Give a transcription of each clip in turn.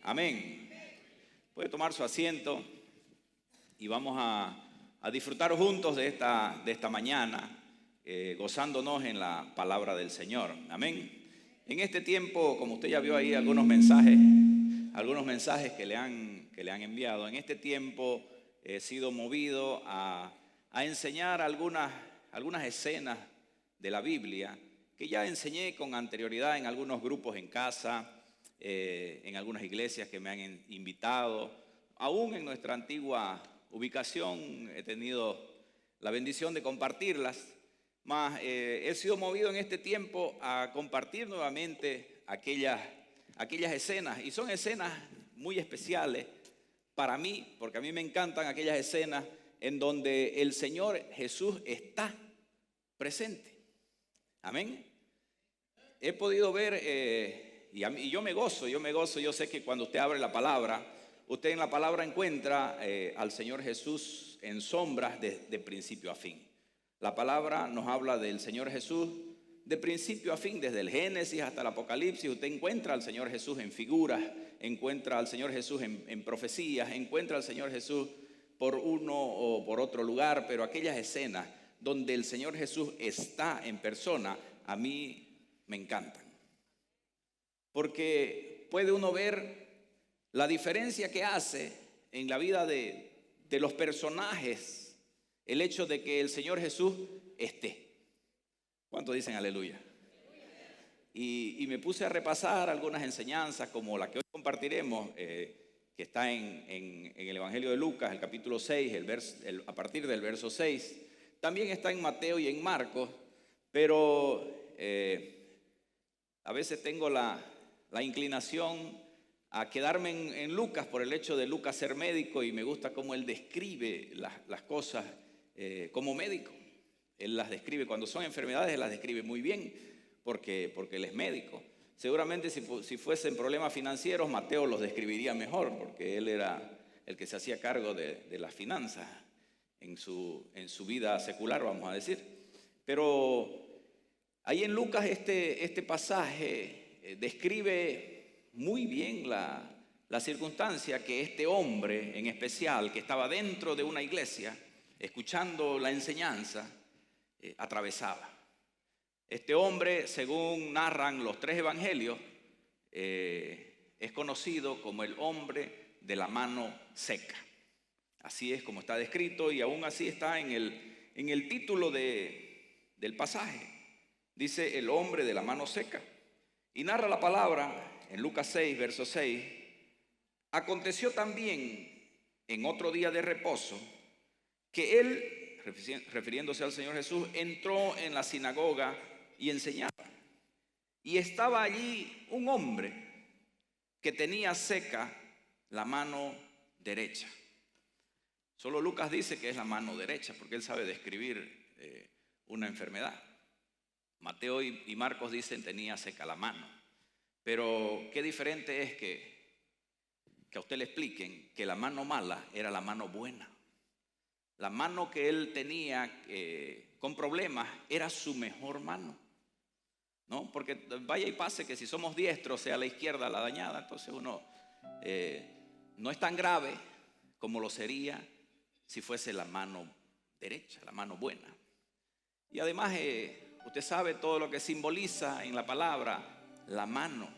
Amén. Puede tomar su asiento y vamos a disfrutar juntos de esta mañana, gozándonos en la palabra del Señor. Amén. En este tiempo, como usted ya vio ahí algunos mensajes que le han enviado, en este tiempo he sido movido a enseñar algunas escenas de la Biblia que ya enseñé con anterioridad en algunos grupos en casa, en algunas iglesias que me han invitado. Aún en nuestra antigua ubicación he tenido la bendición de compartirlas, mas he sido movido en este tiempo a compartir nuevamente aquellas escenas, y son escenas muy especiales para mí, porque a mí me encantan aquellas escenas en donde el Señor Jesús está presente. Amén. He podido ver, y yo me gozo, yo sé que cuando usted abre la palabra, usted en la palabra encuentra al Señor Jesús en sombras de principio a fin. La palabra nos habla del Señor Jesús de principio a fin, desde el Génesis hasta el Apocalipsis. Usted encuentra al Señor Jesús en figuras, encuentra al Señor Jesús en profecías, encuentra al Señor Jesús por uno o por otro lugar, pero aquellas escenas donde el Señor Jesús está en persona, a mí me encantan. Porque puede uno ver la diferencia que hace en la vida de los personajes el hecho de que el Señor Jesús esté. ¿Cuántos dicen aleluya? Y me puse a repasar algunas enseñanzas como la que hoy compartiremos, que está en el Evangelio de Lucas, el capítulo 6, a partir del verso 6. También está en Mateo y en Marcos, pero a veces tengo la inclinación a quedarme en Lucas por el hecho de Lucas ser médico, y me gusta cómo él describe las cosas como médico. Él las describe, cuando son enfermedades, él las describe muy bien, porque él es médico. Seguramente si fuesen problemas financieros, Mateo los describiría mejor, porque él era el que se hacía cargo de las finanzas en su vida secular, vamos a decir. Pero ahí en Lucas este pasaje describe muy bien la circunstancia que este hombre en especial, que estaba dentro de una iglesia escuchando la enseñanza, atravesaba. Este hombre, según narran los tres evangelios, es conocido como el hombre de la mano seca. Así es como está descrito, y aún así está en el título del pasaje. Dice el hombre de la mano seca. Y narra la palabra en Lucas 6, verso 6. Aconteció también en otro día de reposo que él, refiriéndose al Señor Jesús, entró en la sinagoga y enseñaba. Y estaba allí un hombre que tenía seca la mano derecha. Solo Lucas dice que es la mano derecha, porque él sabe describir una enfermedad. Mateo y Marcos dicen tenía seca la mano. Pero qué diferente es que a usted le expliquen que la mano mala era la mano buena. La mano que él tenía con problemas era su mejor mano, ¿no? Porque vaya y pase que si somos diestros, sea la izquierda la dañada, entonces uno no es tan grave como lo sería si fuese la mano derecha, la mano buena. Y además usted sabe todo lo que simboliza en la palabra la mano,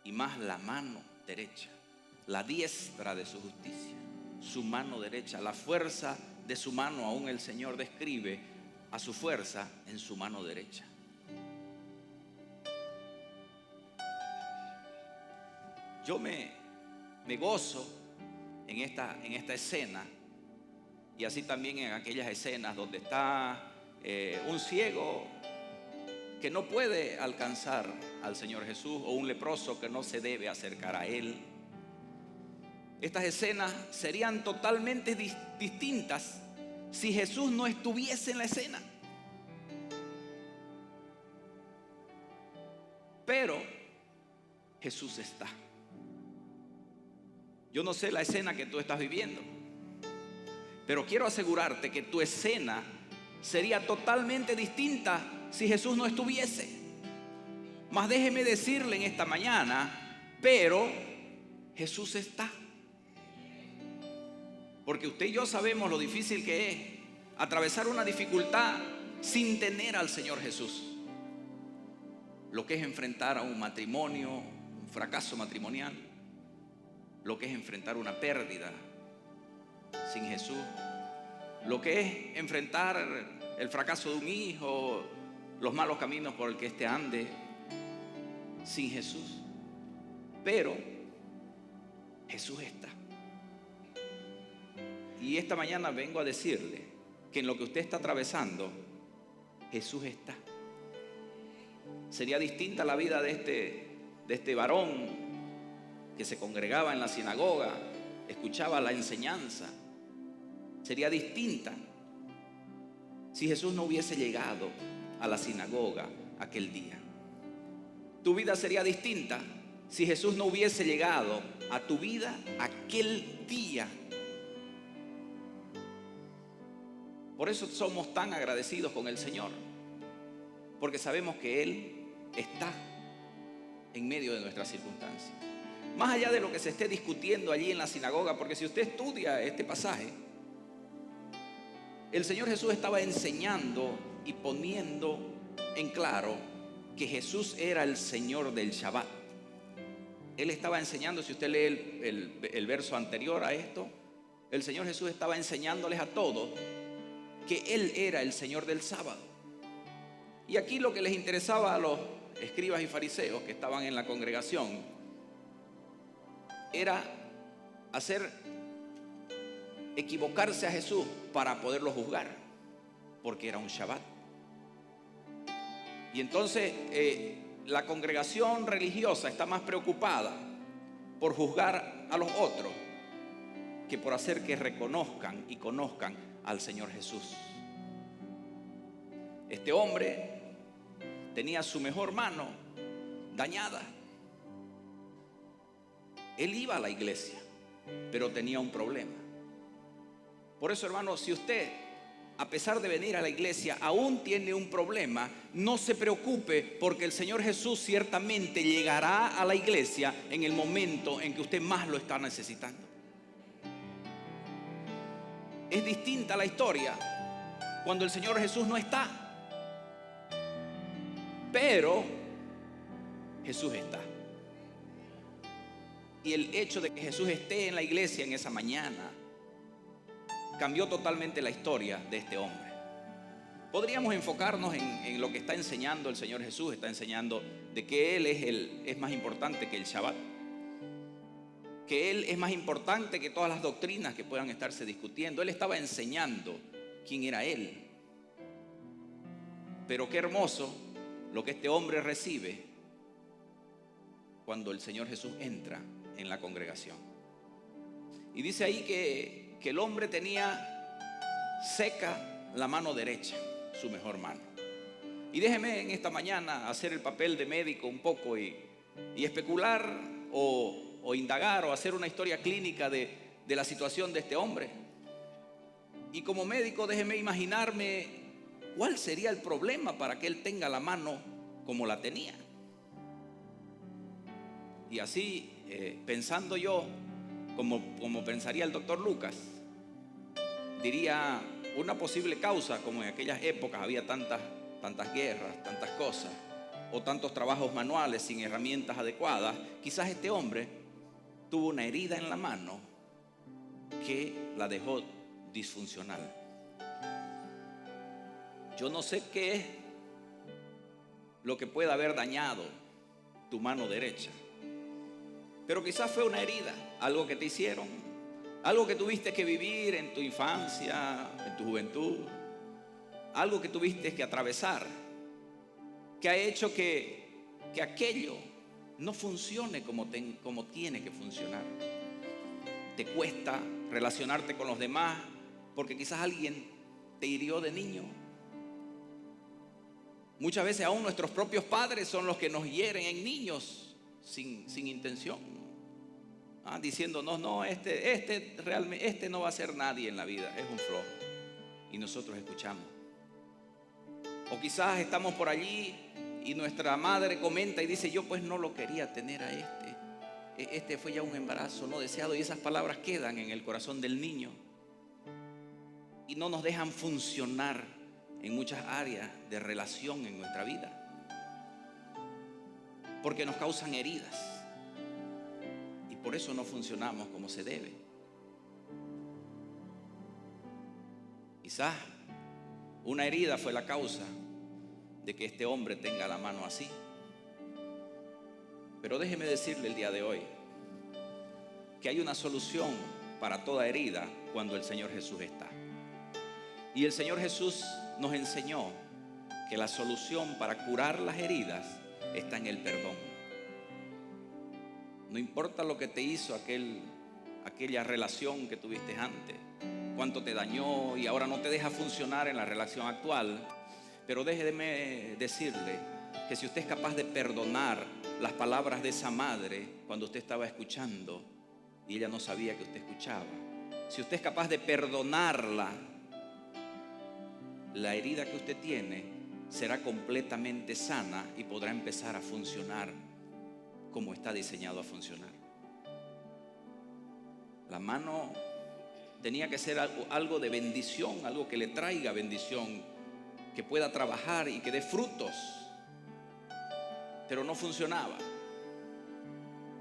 y más la mano derecha, la diestra de su justicia, su mano derecha, la fuerza de su mano. Aún el Señor describe a su fuerza en su mano derecha. Yo me gozo en esta escena, y así también en aquellas escenas donde está un ciego que no puede alcanzar al Señor Jesús, o un leproso que no se debe acercar a Él. Estas escenas serían totalmente distintas si Jesús no estuviese en la escena. Pero Jesús está. Yo no sé la escena que tú estás viviendo, pero quiero asegurarte que tu escena sería totalmente distinta si Jesús no estuviese. Mas déjeme decirle en esta mañana, pero Jesús está. Porque usted y yo sabemos lo difícil que es atravesar una dificultad sin tener al Señor Jesús. Lo que es enfrentar a un matrimonio, un fracaso matrimonial, lo que es enfrentar una pérdida sin Jesús, lo que es enfrentar el fracaso de un hijo, los malos caminos por el que éste ande sin Jesús. Pero Jesús está. Y esta mañana vengo a decirle que en lo que usted está atravesando, Jesús está. Sería distinta la vida de este varón que se congregaba en la sinagoga, escuchaba la enseñanza. Sería distinta si Jesús no hubiese llegado a la sinagoga aquel día. Tu vida sería distinta si Jesús no hubiese llegado a tu vida aquel día. Por eso somos tan agradecidos con el Señor, porque sabemos que Él está en medio de nuestras circunstancias. Más allá de lo que se esté discutiendo allí en la sinagoga, porque si usted estudia este pasaje, el Señor Jesús estaba enseñando y poniendo en claro que Jesús era el Señor del Shabbat. Él estaba enseñando, si usted lee el verso anterior a esto, el Señor Jesús estaba enseñándoles a todos que Él era el Señor del sábado. Y aquí lo que les interesaba a los escribas y fariseos que estaban en la congregación era hacer equivocarse a Jesús para poderlo juzgar, porque era un Shabbat. Y entonces la congregación religiosa está más preocupada por juzgar a los otros que por hacer que reconozcan y conozcan al Señor Jesús. Este hombre tenía su mejor mano dañada. Él iba a la iglesia, pero tenía un problema. Por eso, hermano, si usted, a pesar de venir a la iglesia, aún tiene un problema, no se preocupe, porque el Señor Jesús ciertamente llegará a la iglesia en el momento en que usted más lo está necesitando. Es distinta la historia cuando el Señor Jesús no está, pero Jesús está. Y el hecho de que Jesús esté en la iglesia en esa mañana cambió totalmente la historia de este hombre. Podríamos enfocarnos en lo que está enseñando el Señor Jesús. Está enseñando de que Él es más importante que el Shabbat, que Él es más importante que todas las doctrinas que puedan estarse discutiendo. Él estaba enseñando quién era Él. Pero qué hermoso lo que este hombre recibe cuando el Señor Jesús entra en la congregación. Y dice ahí que el hombre tenía seca la mano derecha, su mejor mano. Y déjeme en esta mañana hacer el papel de médico un poco y especular o indagar o hacer una historia clínica de la situación de este hombre. Y como médico, déjeme imaginarme cuál sería el problema para que él tenga la mano como la tenía. Y así, pensando yo, como pensaría el doctor Lucas, diría una posible causa, como en aquellas épocas había tantas guerras, tantas cosas, o tantos trabajos manuales sin herramientas adecuadas. Quizás este hombre tuvo una herida en la mano que la dejó disfuncional. Yo no sé qué es lo que pueda haber dañado tu mano derecha, pero quizás fue una herida, algo que te hicieron, algo que tuviste que vivir en tu infancia, en tu juventud, algo que tuviste que atravesar, que ha hecho que aquello no funcione como tiene que funcionar. Te cuesta relacionarte con los demás porque quizás alguien te hirió de niño. Muchas veces aún nuestros propios padres son los que nos hieren en niños sin intención. Diciéndonos, no, realmente, este no va a ser nadie en la vida, es un flojo. Y nosotros escuchamos. O quizás estamos por allí y nuestra madre comenta y dice, yo pues no lo quería tener a este fue ya un embarazo no deseado, y esas palabras quedan en el corazón del niño y no nos dejan funcionar en muchas áreas de relación en nuestra vida, porque nos causan heridas y por eso no funcionamos como se debe. Quizás una herida fue la causa de que este hombre tenga la mano así. Pero déjeme decirle el día de hoy que hay una solución para toda herida cuando el Señor Jesús está. Y el Señor Jesús nos enseñó que la solución para curar las heridas está en el perdón. No importa lo que te hizo aquella relación que tuviste antes, cuánto te dañó y ahora no te deja funcionar en la relación actual, pero déjeme decirle que si usted es capaz de perdonar las palabras de esa madre cuando usted estaba escuchando y ella no sabía que usted escuchaba, si usted es capaz de perdonarla, la herida que usted tiene será completamente sana y podrá empezar a funcionar como está diseñado a funcionar. La mano tenía que ser algo de bendición, algo que le traiga bendición, que pueda trabajar y que dé frutos, pero no funcionaba.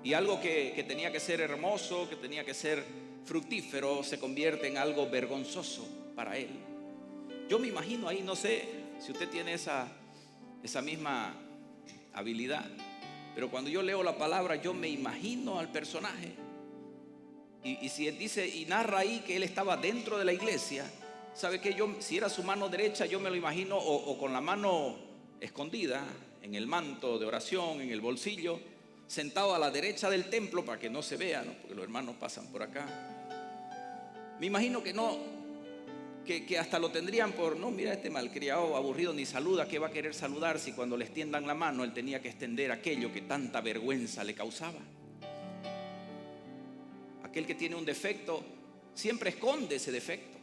Y algo que tenía que ser hermoso, que tenía que ser fructífero, se convierte en algo vergonzoso para él. Yo me imagino ahí, no sé si usted tiene esa misma habilidad, pero cuando yo leo la palabra, yo me imagino al personaje. Y si él dice y narra ahí que él estaba dentro de la iglesia, ¿sabe qué? Si era su mano derecha, yo me lo imagino o con la mano escondida en el manto de oración, en el bolsillo, sentado a la derecha del templo para que no se vea, ¿no? Porque los hermanos pasan por acá. Me imagino que hasta lo tendrían por, no, mira este malcriado, aburrido, ni saluda, ¿qué va a querer saludar si cuando le extiendan la mano él tenía que extender aquello que tanta vergüenza le causaba? Aquel que tiene un defecto siempre esconde ese defecto.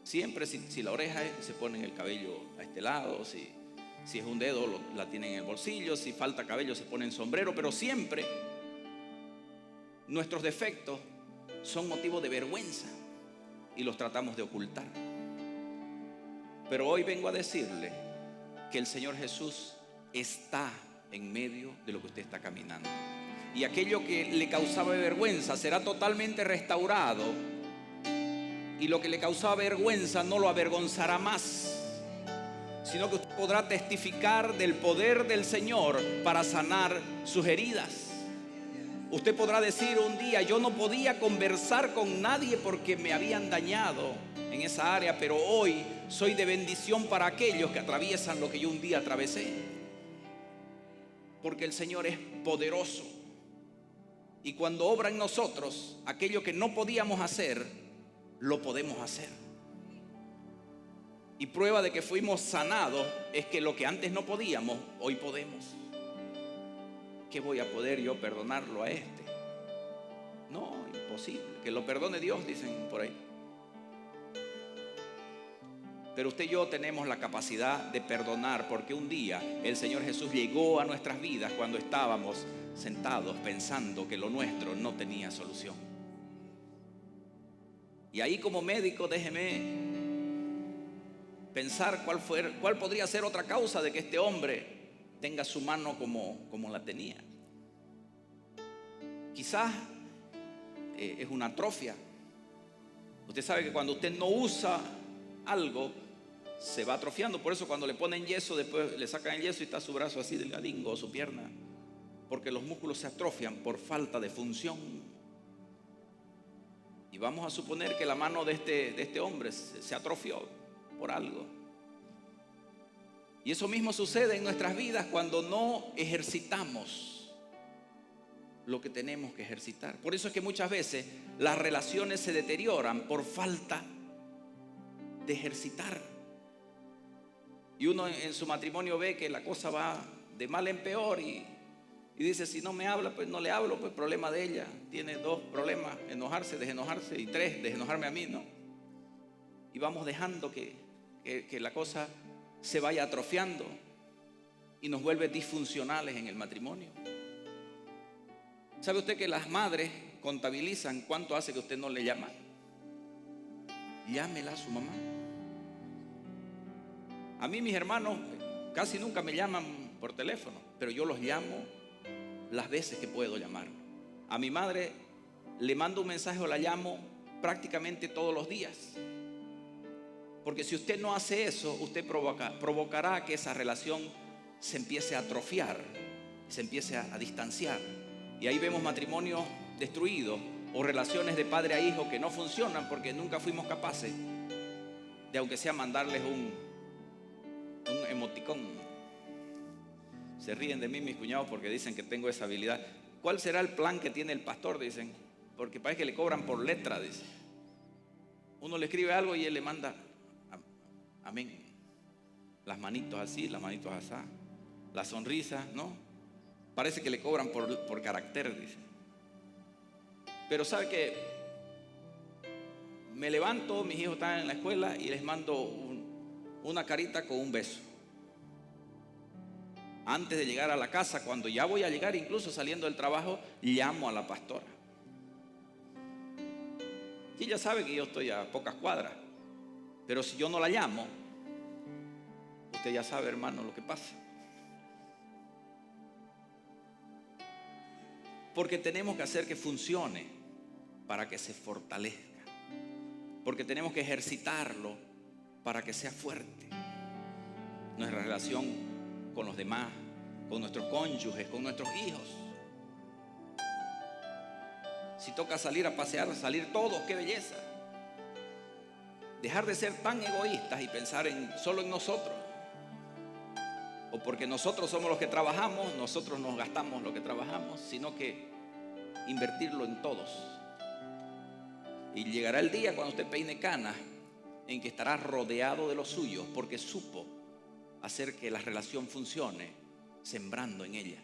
Siempre, si la oreja se pone el cabello a este lado, si es un dedo la tiene en el bolsillo, si falta cabello se pone en sombrero, pero siempre nuestros defectos son motivo de vergüenza y los tratamos de ocultar. Pero hoy vengo a decirle que el Señor Jesús está en medio de lo que usted está caminando. Y aquello que le causaba vergüenza será totalmente restaurado. Y lo que le causaba vergüenza no lo avergonzará más, sino que usted podrá testificar del poder del Señor para sanar sus heridas. Usted podrá decir un día: yo no podía conversar con nadie porque me habían dañado en esa área, pero hoy soy de bendición para aquellos que atraviesan lo que yo un día atravesé. Porque el Señor es poderoso. Y cuando obra en nosotros aquello que no podíamos hacer, lo podemos hacer. Y prueba de que fuimos sanados es que lo que antes no podíamos, hoy podemos. ¿Qué voy a poder yo perdonarlo a este? No, imposible. Que lo perdone Dios, dicen por ahí. Pero usted y yo tenemos la capacidad de perdonar, porque un día el Señor Jesús llegó a nuestras vidas cuando estábamos sentados pensando que lo nuestro no tenía solución. Y ahí, como médico, déjeme pensar cuál podría ser otra causa de que este hombre tenga su mano como la tenía. Quizás es una atrofia. Usted sabe que cuando usted no usa algo, se va atrofiando. Por eso cuando le ponen yeso, después le sacan el yeso y está su brazo así delgadingo o su pierna, porque los músculos se atrofian por falta de función. Y vamos a suponer que la mano de este hombre se atrofió por algo. Y eso mismo sucede en nuestras vidas cuando no ejercitamos lo que tenemos que ejercitar. Por eso es que muchas veces las relaciones se deterioran por falta de ejercitar. Y uno en su matrimonio ve que la cosa va de mal en peor y dice: si no me habla, pues no le hablo, pues problema de ella. Tiene dos problemas: enojarse, desenojarse, y tres, desenojarme a mí, ¿no? Y vamos dejando que la cosa se vaya atrofiando y nos vuelve disfuncionales en el matrimonio. ¿Sabe usted que las madres contabilizan cuánto hace que usted no le llama? Llámela a su mamá. A mí mis hermanos casi nunca me llaman por teléfono, pero yo los llamo las veces que puedo llamar. A mi madre le mando un mensaje o la llamo prácticamente todos los días. Porque si usted no hace eso, usted provocará que esa relación se empiece a atrofiar, se empiece a distanciar. Y ahí vemos matrimonios destruidos o relaciones de padre a hijo que no funcionan porque nunca fuimos capaces de, aunque sea, mandarles un emoticón. Se ríen de mí mis cuñados porque dicen que tengo esa habilidad. ¿Cuál será el plan que tiene el pastor? Dicen, porque parece que le cobran por letra, dice. Uno le escribe algo y él le manda amén. Las manitos así, las manitos así, la sonrisa, ¿no? Parece que le cobran por carácter, dice. Pero sabe que me levanto, mis hijos están en la escuela y les mando una carita con un beso. Antes de llegar a la casa, cuando ya voy a llegar, incluso saliendo del trabajo, llamo a la pastora. Y ella sabe que yo estoy a pocas cuadras. Pero si yo no la llamo, usted ya sabe, hermano, lo que pasa. Porque tenemos que hacer que funcione para que se fortalezca. Porque tenemos que ejercitarlo para que sea fuerte. Nuestra relación con los demás, con nuestros cónyuges, con nuestros hijos. Si toca salir a pasear, salir todos, qué belleza. Dejar de ser tan egoístas y pensar solo en nosotros. O porque nosotros somos los que trabajamos, nosotros nos gastamos lo que trabajamos, sino que invertirlo en todos. Y llegará el día cuando usted peine canas en que estará rodeado de los suyos porque supo hacer que la relación funcione sembrando en ella.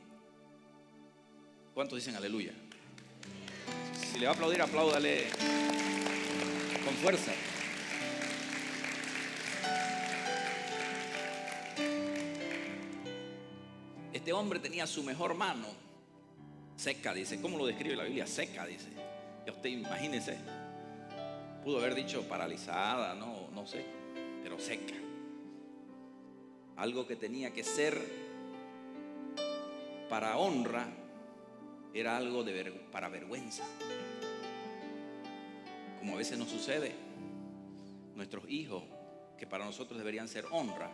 ¿Cuántos dicen aleluya? Si le va a aplaudir, apláudale con fuerza. Este hombre tenía su mejor mano seca, dice. ¿Cómo lo describe la Biblia? Seca, dice. Y usted imagínese, pudo haber dicho paralizada, no sé, pero seca. Algo que tenía que ser para honra era algo para vergüenza. Como a veces nos sucede, nuestros hijos, que para nosotros deberían ser honra,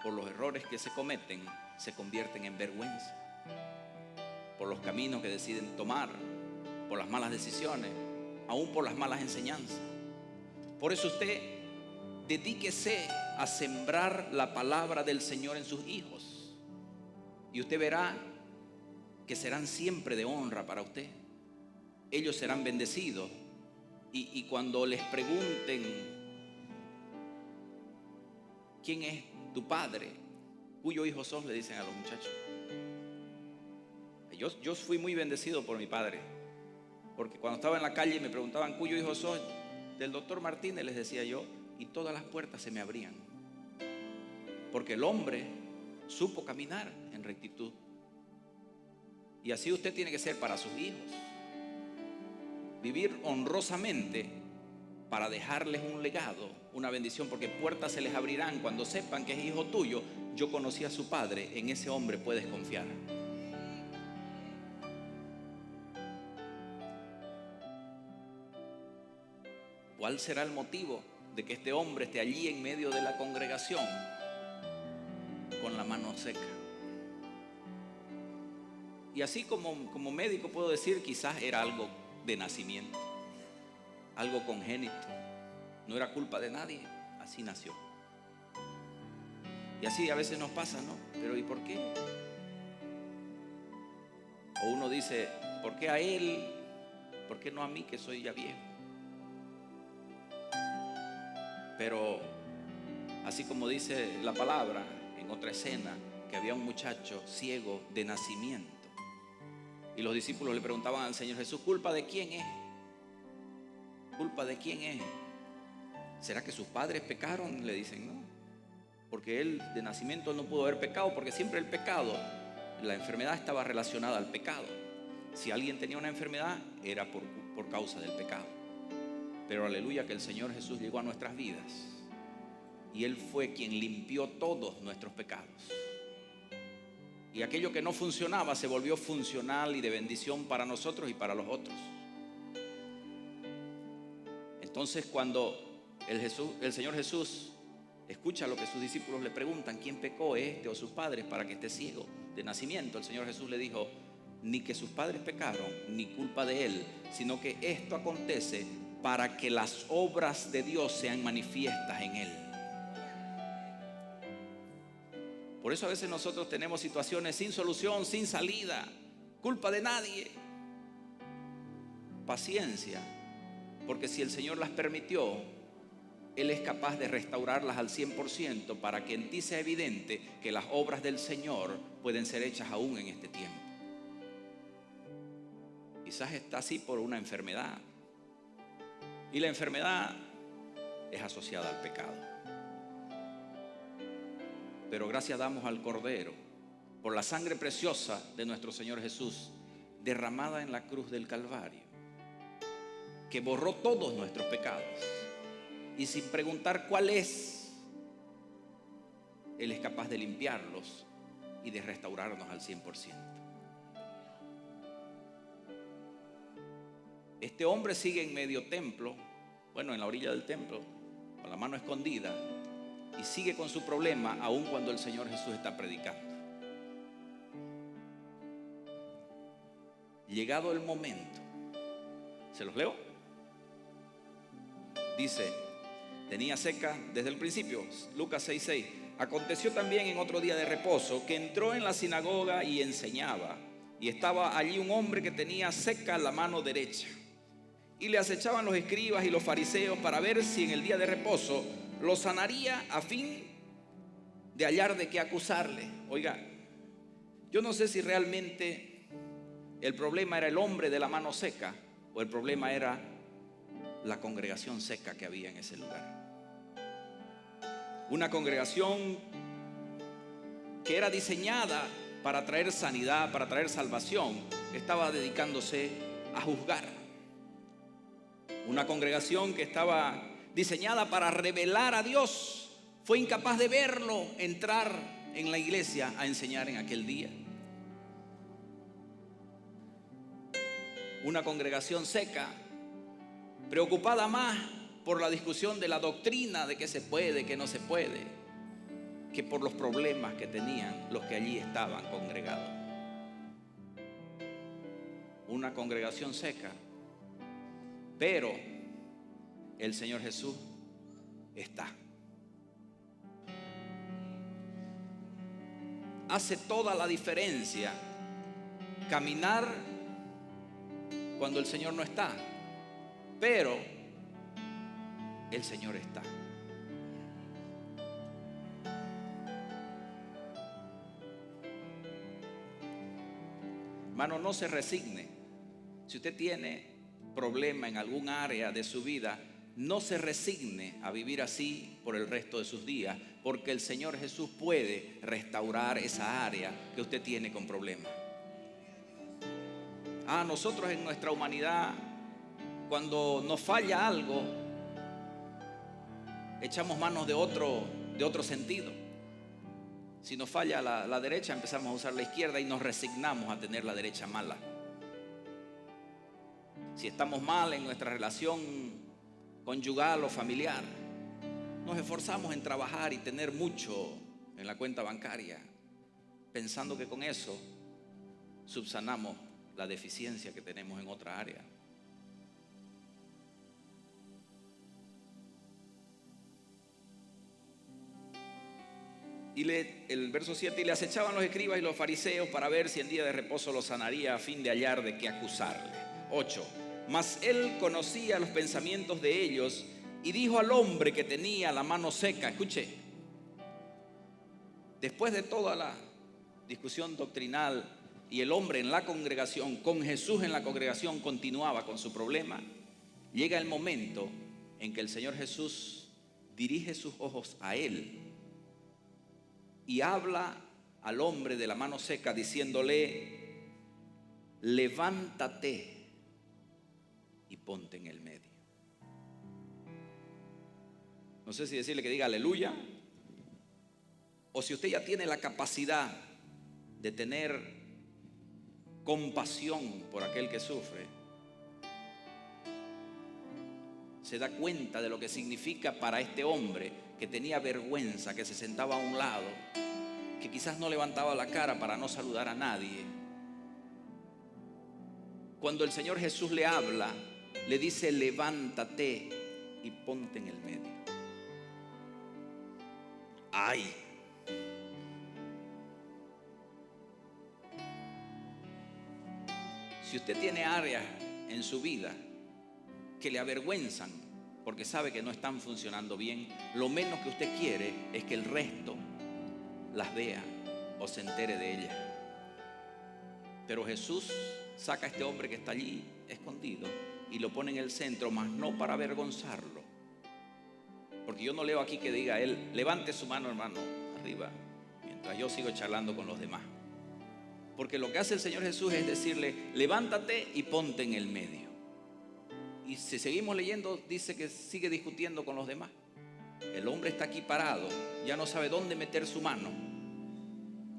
por los errores que se cometen, se convierten en vergüenza. Por los caminos que deciden tomar, por las malas decisiones, aún por las malas enseñanzas. Por eso usted dedíquese a sembrar la palabra del Señor en sus hijos. Y usted verá que serán siempre de honra para usted. Ellos serán bendecidos. Y cuando les pregunten ¿quién es tu padre? ¿Cuyo hijo sos? Le dicen a los muchachos. Yo fui muy bendecido por mi padre. Porque cuando estaba en la calle y me preguntaban ¿cuyo hijo sos? Del doctor Martínez, les decía yo. Y todas las puertas se me abrían. Porque el hombre supo caminar en rectitud. Y así usted tiene que ser para sus hijos. Vivir honrosamente para dejarles un legado, una bendición, porque puertas se les abrirán cuando sepan que es hijo tuyo. Yo conocí a su padre, en ese hombre puedes confiar. ¿Cuál será el motivo de que este hombre esté allí en medio de la congregación con la mano seca? Y así como médico puedo decir, quizás era algo de nacimiento, algo congénito, no era culpa de nadie, así nació. Y así a veces nos pasa, ¿no? Pero ¿y por qué? O uno dice, ¿por qué a él? ¿Por qué no a mí, que soy ya viejo? Pero así como dice la palabra en otra escena, que había un muchacho ciego de nacimiento. Y los discípulos le preguntaban al Señor Jesús, ¿culpa de quién es? ¿Culpa de quién es? ¿Será que sus padres pecaron? Le dicen, no. Porque él de nacimiento no pudo haber pecado, porque siempre el pecado, la enfermedad estaba relacionada al pecado. Si alguien tenía una enfermedad, era por causa del pecado. Pero aleluya que el Señor Jesús llegó a nuestras vidas y Él fue quien limpió todos nuestros pecados. Y aquello que no funcionaba se volvió funcional y de bendición para nosotros y para los otros. Entonces, cuando el Señor Jesús escucha lo que sus discípulos le preguntan: ¿quién pecó, este o sus padres, para que esté ciego de nacimiento? El Señor Jesús le dijo: ni que sus padres pecaron, ni culpa de él, sino que esto acontece para que las obras de Dios sean manifiestas en él. Por eso a veces nosotros tenemos situaciones sin solución, sin salida, culpa de nadie. Paciencia, porque si el Señor las permitió, Él es capaz de restaurarlas al 100% para que en ti sea evidente que las obras del Señor pueden ser hechas aún en este tiempo. Quizás está así por una enfermedad, y la enfermedad es asociada al pecado. Pero gracias damos al Cordero por la sangre preciosa de nuestro Señor Jesús, derramada en la cruz del Calvario, que borró todos nuestros pecados. Y sin preguntar cuál es, Él es capaz de limpiarlos y de restaurarnos al 100%. Este hombre sigue en medio templo, bueno, en la orilla del templo, con la mano escondida, y sigue con su problema aun cuando el Señor Jesús está predicando. Llegado el momento, ¿se los leo? Dice: tenía seca desde el principio, Lucas 6:6. Aconteció también en otro día de reposo que entró en la sinagoga y enseñaba, y estaba allí un hombre que tenía seca la mano derecha. Y le acechaban los escribas y los fariseos para ver si en el día de reposo lo sanaría, a fin de hallar de qué acusarle. Oiga, yo no sé si realmente el problema era el hombre de la mano seca o el problema era la congregación seca que había en ese lugar. Una congregación que era diseñada para traer sanidad, para traer salvación, estaba dedicándose a juzgar. Una congregación que estaba diseñada para revelar a Dios, fue incapaz de verlo entrar en la iglesia a enseñar en aquel día. Una congregación seca, preocupada más por la discusión de la doctrina de que se puede, que no se puede, que por los problemas que tenían los que allí estaban congregados. Una congregación seca, pero el Señor Jesús está. Hace toda la diferencia caminar cuando el Señor no está, pero el Señor está. Hermano, no se resigne. Si usted tiene problema en algún área de su vida, no se resigne a vivir así por el resto de sus días, porque el Señor Jesús puede restaurar esa área que usted tiene con problemas. Nosotros en nuestra humanidad, cuando nos falla algo, echamos manos de otro sentido. Si nos falla la derecha, empezamos a usar la izquierda y nos resignamos a tener la derecha mala. Si estamos mal en nuestra relación conyugal o familiar, nos esforzamos en trabajar y tener mucho en la cuenta bancaria, pensando que con eso subsanamos la deficiencia que tenemos en otra área. Y el verso 7: y le acechaban los escribas y los fariseos para ver si en día de reposo lo sanaría, a fin de hallar de qué acusarle. 8. Mas él conocía los pensamientos de ellos y dijo al hombre que tenía la mano seca. Escuche, después de toda la discusión doctrinal y el hombre en la congregación, con Jesús en la congregación, continuaba con su problema, llega el momento en que el Señor Jesús dirige sus ojos a él y habla al hombre de la mano seca diciéndole: levántate y ponte en el medio. No sé si decirle que diga aleluya, o si usted ya tiene la capacidad de tener compasión por aquel que sufre, se da cuenta de lo que significa para este hombre que tenía vergüenza, que se sentaba a un lado, que quizás no levantaba la cara para no saludar a nadie. Cuando el Señor Jesús le habla, le dice: levántate y ponte en el medio. ¡Ay! Si usted tiene áreas en su vida que le avergüenzan porque sabe que no están funcionando bien, lo menos que usted quiere es que el resto las vea o se entere de ellas. Pero Jesús saca a este hombre que está allí escondido y lo pone en el centro, mas no para avergonzarlo. Porque yo no leo aquí que diga él: levante su mano, hermano, arriba, mientras yo sigo charlando con los demás. Porque lo que hace el Señor Jesús es decirle: levántate y ponte en el medio. Y si seguimos leyendo, dice que sigue discutiendo con los demás. El hombre está aquí parado, ya no sabe dónde meter su mano,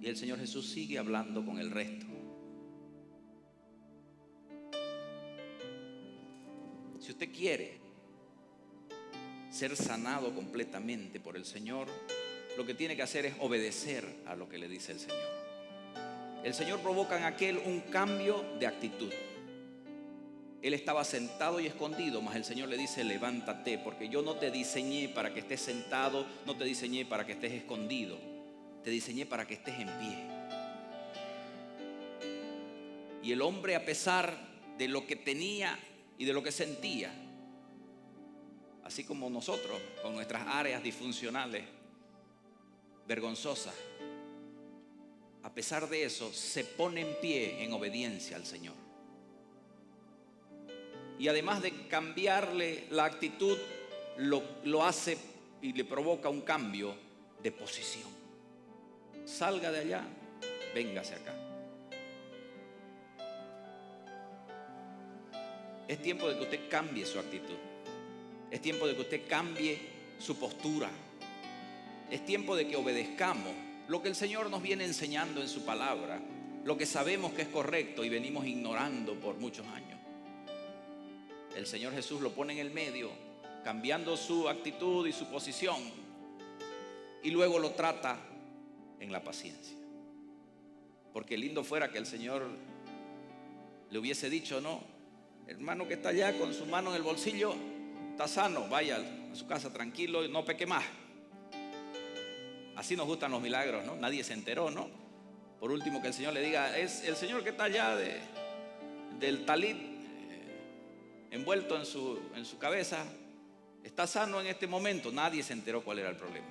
y el Señor Jesús sigue hablando con el resto. Si usted quiere ser sanado completamente por el Señor, lo que tiene que hacer es obedecer a lo que le dice el Señor. El Señor provoca en aquel un cambio de actitud. Él estaba sentado y escondido, mas el Señor le dice: levántate, porque yo no te diseñé para que estés sentado, no te diseñé para que estés escondido, te diseñé para que estés en pie. Y el hombre, a pesar de lo que tenía y de lo que sentía, así como nosotros con nuestras áreas disfuncionales, vergonzosas, a pesar de eso, se pone en pie en obediencia al Señor. Y además de cambiarle la actitud, lo hace y le provoca un cambio de posición. Salga de allá, véngase acá. Es tiempo de que usted cambie su actitud. Es tiempo de que usted cambie su postura. Es tiempo de que obedezcamos lo que el Señor nos viene enseñando en su palabra, lo que sabemos que es correcto y venimos ignorando por muchos años. El Señor Jesús lo pone en el medio, cambiando su actitud y su posición, y luego lo trata en la paciencia. Porque lindo fuera que el Señor le hubiese dicho: no, hermano que está allá con su mano en el bolsillo, está sano, vaya a su casa tranquilo y no peque más. Así nos gustan los milagros, ¿no? Nadie se enteró, ¿no? Por último, que el Señor le diga: es el Señor que está allá del talit envuelto en su cabeza, está sano en este momento. Nadie se enteró cuál era el problema.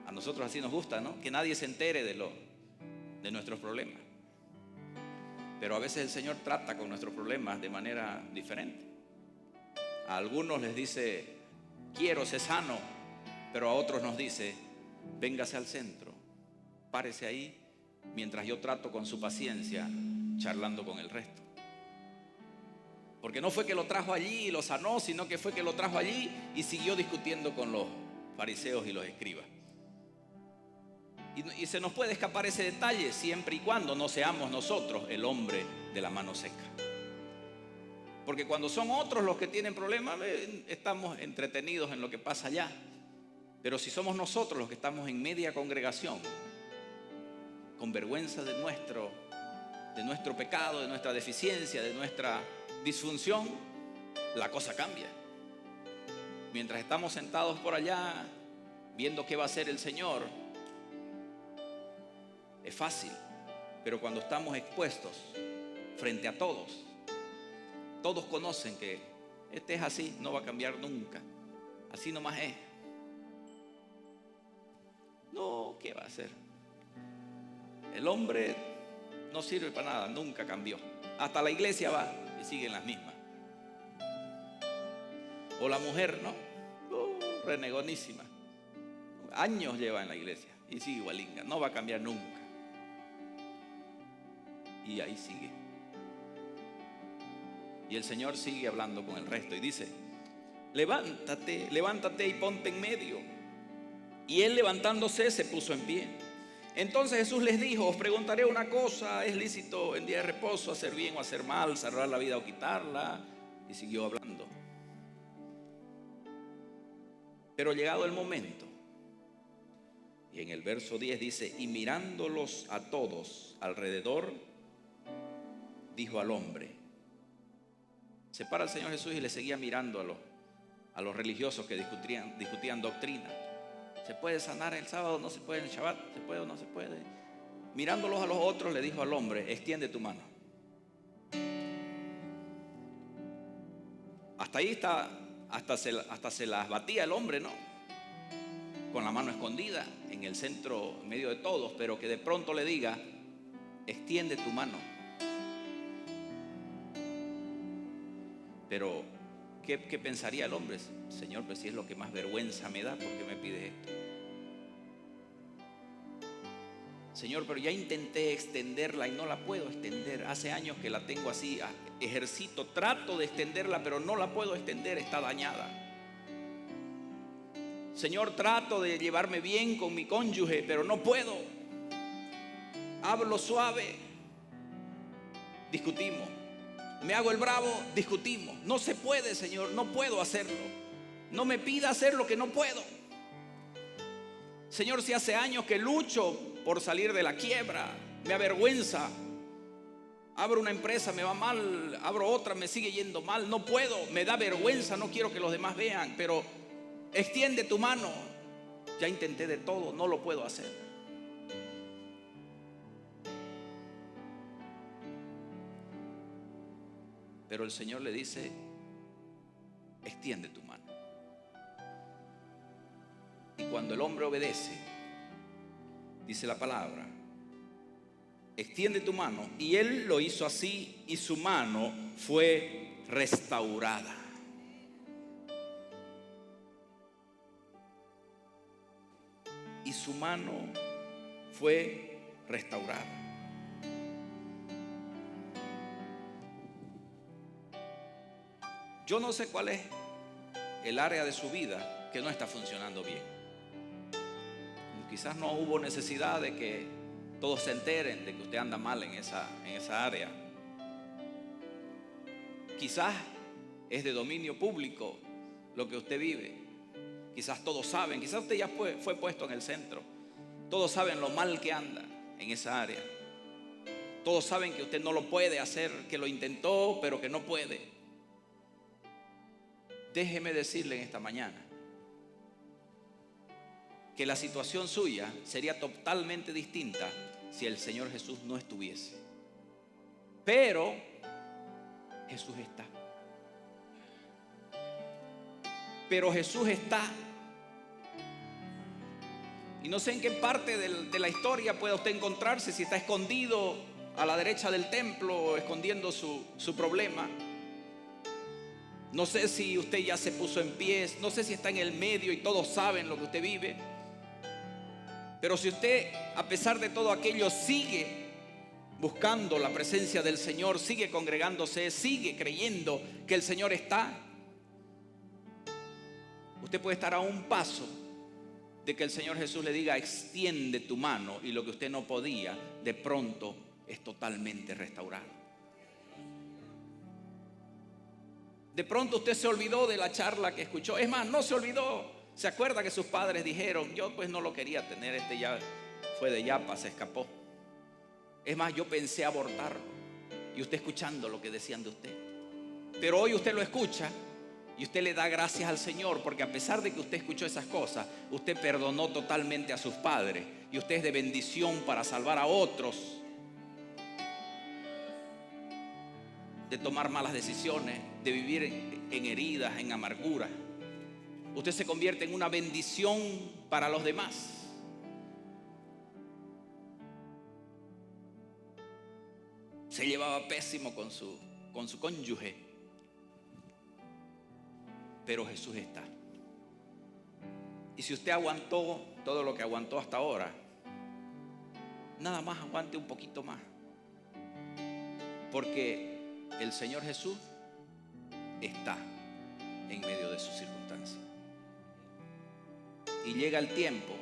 A nosotros así nos gusta, ¿no? Que nadie se entere de nuestros problemas. Pero a veces el Señor trata con nuestros problemas de manera diferente. A algunos les dice: quiero ser sano. Pero a otros nos dice: véngase al centro, párese ahí, mientras yo trato con su paciencia, charlando con el resto. Porque no fue que lo trajo allí y lo sanó, sino que fue que lo trajo allí y siguió discutiendo con los fariseos y los escribas. Y se nos puede escapar ese detalle siempre y cuando no seamos nosotros el hombre de la mano seca. Porque cuando son otros los que tienen problemas, estamos entretenidos en lo que pasa allá. Pero si somos nosotros los que estamos en media congregación, con vergüenza de nuestro pecado, de nuestra deficiencia, de nuestra disfunción, la cosa cambia. Mientras estamos sentados por allá, viendo qué va a hacer el Señor, es fácil. Pero cuando estamos expuestos frente a todos, todos conocen que este es así, no va a cambiar nunca, así nomás es. No, ¿qué va a hacer? El hombre no sirve para nada, nunca cambió. Hasta la iglesia va y siguen las mismas. O la mujer, ¿no? Renegonísima. Años lleva en la iglesia y sigue igualinga, no va a cambiar nunca. Y ahí sigue. Y el Señor sigue hablando con el resto y dice: levántate, levántate y ponte en medio. Y él, levantándose, se puso en pie. Entonces Jesús les dijo: os preguntaré una cosa, ¿es lícito en día de reposo hacer bien o hacer mal, salvar la vida o quitarla? Y siguió hablando. Pero llegado el momento, y en el verso 10 dice: y mirándolos a todos alrededor, dijo al hombre. Se para el Señor Jesús y le seguía mirando a los religiosos que discutían doctrina. ¿Se puede sanar el sábado? ¿No se puede en el Shabbat? ¿Se puede o no se puede? Mirándolos a los otros, le dijo al hombre: extiende tu mano. Hasta ahí está, hasta se las batía el hombre, ¿no? Con la mano escondida en el centro, en medio de todos, pero que de pronto le diga: extiende tu mano. Pero ¿qué pensaría el hombre? Señor, pues si es lo que más vergüenza me da, ¿por qué me pide esto? Señor, pero ya intenté extenderla y no la puedo extender. Hace años que la tengo así, ejercito, trato de extenderla, pero no la puedo extender, está dañada. Señor, trato de llevarme bien con mi cónyuge, pero no puedo. Hablo suave, discutimos. Me hago el bravo, discutimos. No se puede, Señor, no puedo hacerlo. No me pida hacer lo que no puedo. Señor, si hace años que lucho por salir de la quiebra, me avergüenza. Abro una empresa, me va mal. Abro otra, me sigue yendo mal. No puedo, me da vergüenza, no quiero que los demás vean. Pero extiende tu mano. Ya intenté de todo, no lo puedo hacer. Pero el Señor le dice: extiende tu mano. Y cuando el hombre obedece, dice la palabra: extiende tu mano. Y él lo hizo así, y su mano fue restaurada. Y su mano fue restaurada. Yo no sé cuál es el área de su vida que no está funcionando bien. Quizás no hubo necesidad de que todos se enteren de que usted anda mal en esa área. Quizás es de dominio público lo que usted vive. Quizás todos saben, quizás usted ya fue puesto en el centro. Todos saben lo mal que anda en esa área. Todos saben que usted no lo puede hacer, que lo intentó, pero que no puede. Déjeme decirle en esta mañana que la situación suya sería totalmente distinta si el Señor Jesús no estuviese. Pero Jesús está. Pero Jesús está. Y no sé en qué parte de la historia puede usted encontrarse, si está escondido a la derecha del templo, escondiendo su problema. No sé si usted ya se puso en pie, no sé si está en el medio y todos saben lo que usted vive. Pero si usted, a pesar de todo aquello, sigue buscando la presencia del Señor, sigue congregándose, sigue creyendo que el Señor está, usted puede estar a un paso de que el Señor Jesús le diga: extiende tu mano, y lo que usted no podía, de pronto es totalmente restaurado. De pronto usted se olvidó de la charla que escuchó. Es más, no se olvidó. Se acuerda que sus padres dijeron: yo pues no lo quería tener, este ya fue de yapa, se escapó. Es más, yo pensé abortarlo. Y usted escuchando lo que decían de usted. Pero hoy usted lo escucha y usted le da gracias al Señor, porque a pesar de que usted escuchó esas cosas, usted perdonó totalmente a sus padres. Y usted es de bendición para salvar a otros de tomar malas decisiones, de vivir en heridas, en amargura. Usted se convierte en una bendición para los demás. Se llevaba pésimo con su cónyuge, pero Jesús está. Y si usted aguantó todo lo que aguantó hasta ahora, nada más aguante un poquito más. Porque el Señor Jesús está en medio de sus circunstancias. Y llega el tiempo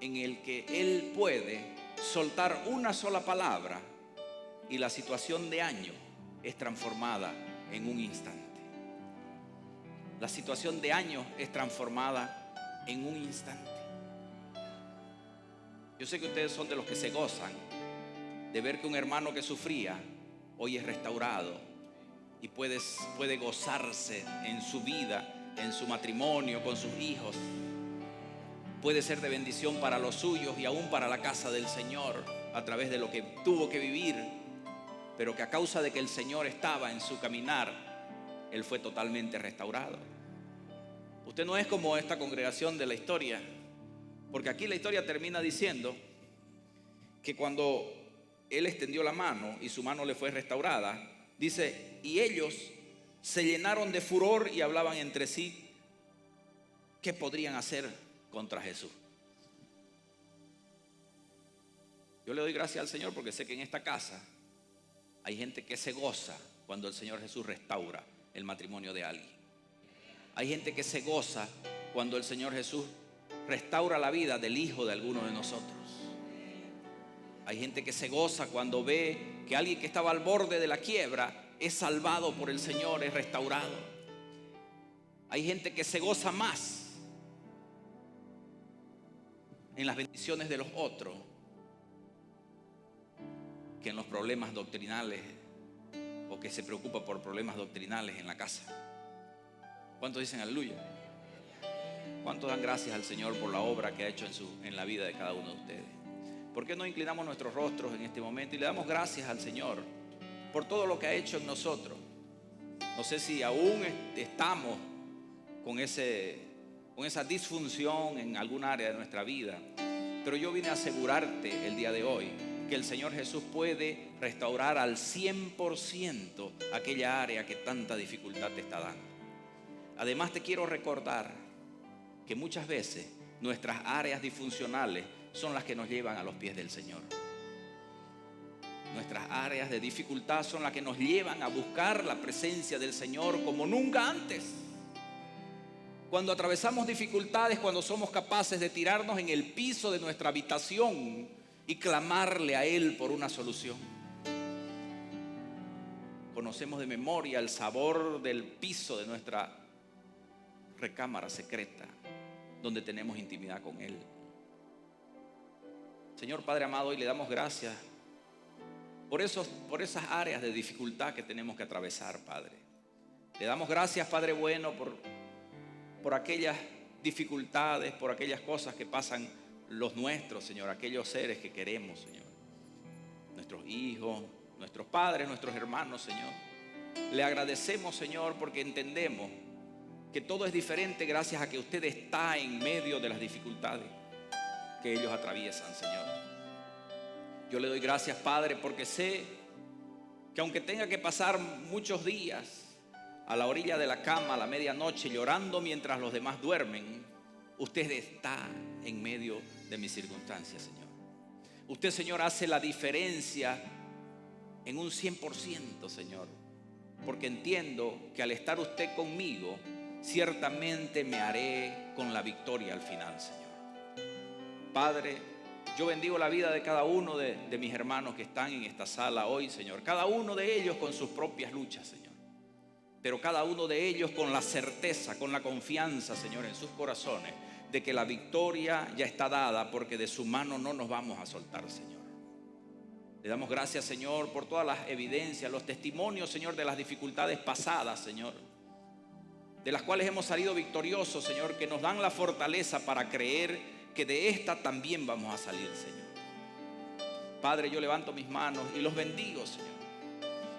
en el que Él puede soltar una sola palabra y la situación de años es transformada en un instante. La situación de años es transformada en un instante. Yo sé que ustedes son de los que se gozan de ver que un hermano que sufría hoy es restaurado y puede gozarse en su vida, en su matrimonio, con sus hijos. Puede ser de bendición para los suyos y aún para la casa del Señor a través de lo que tuvo que vivir, pero que a causa de que el Señor estaba en su caminar, Él fue totalmente restaurado. Usted no es como esta congregación de la historia, porque aquí la historia termina diciendo que cuando Él extendió la mano y su mano le fue restaurada, dice, y ellos se llenaron de furor y hablaban entre sí qué podrían hacer contra Jesús. Yo le doy gracias al Señor porque sé que en esta casa hay gente que se goza cuando el Señor Jesús restaura el matrimonio de alguien. Hay gente que se goza cuando el Señor Jesús restaura la vida del hijo de alguno de nosotros. Hay gente que se goza cuando ve que alguien que estaba al borde de la quiebra es salvado por el Señor, es restaurado. Hay gente que se goza más en las bendiciones de los otros que en los problemas doctrinales, o que se preocupa por problemas doctrinales en la casa. ¿Cuántos dicen aleluya? ¿Cuántos dan gracias al Señor por la obra que ha hecho en la vida de cada uno de ustedes? ¿Por qué no inclinamos nuestros rostros en este momento y le damos gracias al Señor por todo lo que ha hecho en nosotros? No sé si aún estamos con esa disfunción en algún área de nuestra vida, pero yo vine a asegurarte el día de hoy que el Señor Jesús puede restaurar al 100% aquella área que tanta dificultad te está dando. Además, te quiero recordar que muchas veces nuestras áreas disfuncionales son las que nos llevan a los pies del Señor. Nuestras áreas de dificultad son las que nos llevan a buscar la presencia del Señor como nunca antes. Cuando atravesamos dificultades, cuando somos capaces de tirarnos en el piso de nuestra habitación y clamarle a Él por una solución. Conocemos de memoria el sabor del piso de nuestra recámara secreta, donde tenemos intimidad con Él. Señor Padre amado, hoy le damos gracias por esas áreas de dificultad que tenemos que atravesar, Padre. Le damos gracias, Padre bueno, por aquellas dificultades, por aquellas cosas que pasan los nuestros, Señor, aquellos seres que queremos, Señor. Nuestros hijos, nuestros padres, nuestros hermanos, Señor. Le agradecemos, Señor, porque entendemos que todo es diferente gracias a que usted está en medio de las dificultades que ellos atraviesan, Señor. Yo le doy gracias, Padre, porque sé que aunque tenga que pasar muchos días a la orilla de la cama a la medianoche llorando mientras los demás duermen, usted está en medio de mis circunstancias, Señor. Usted, Señor, hace la diferencia en un 100%, Señor, porque entiendo que al estar usted conmigo, ciertamente me haré con la victoria al final, Señor. Padre, yo bendigo la vida de cada uno de mis hermanos que están en esta sala hoy, Señor. Cada uno de ellos con sus propias luchas, Señor. Pero cada uno de ellos con la certeza, con la confianza, Señor, en sus corazones, de que la victoria ya está dada, porque de su mano no nos vamos a soltar, Señor. Le damos gracias, Señor, por todas las evidencias, los testimonios, Señor, de las dificultades pasadas, Señor, de las cuales hemos salido victoriosos, Señor, que nos dan la fortaleza para creer que de esta también vamos a salir, Señor. Padre, yo levanto mis manos y los bendigo, Señor,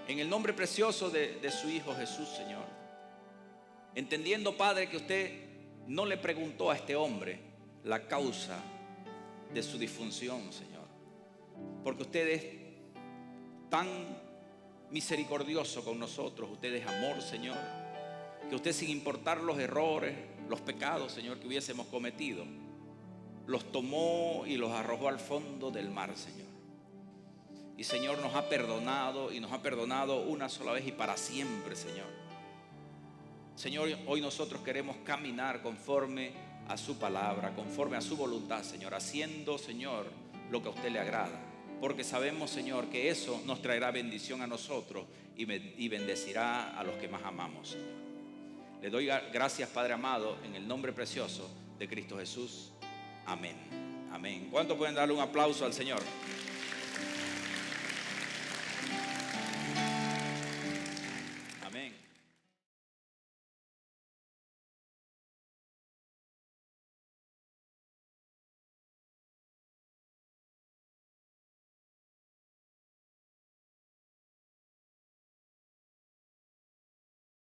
en el nombre precioso de su Hijo Jesús, Señor. Entendiendo, Padre, que usted no le preguntó a este hombre la causa de su disfunción, Señor, porque usted es tan misericordioso con nosotros. Usted es amor, Señor, que usted, sin importar los errores, los pecados, Señor, que hubiésemos cometido, los tomó y los arrojó al fondo del mar, Señor. Y Señor, nos ha perdonado y nos ha perdonado una sola vez y para siempre, Señor. Señor, hoy nosotros queremos caminar conforme a su palabra, conforme a su voluntad, Señor, haciendo, Señor, lo que a usted le agrada. Porque sabemos, Señor, que eso nos traerá bendición a nosotros y bendecirá a los que más amamos, Señor. Le doy gracias, Padre amado, en el nombre precioso de Cristo Jesús. Amén. Amén. ¿Cuántos pueden darle un aplauso al Señor?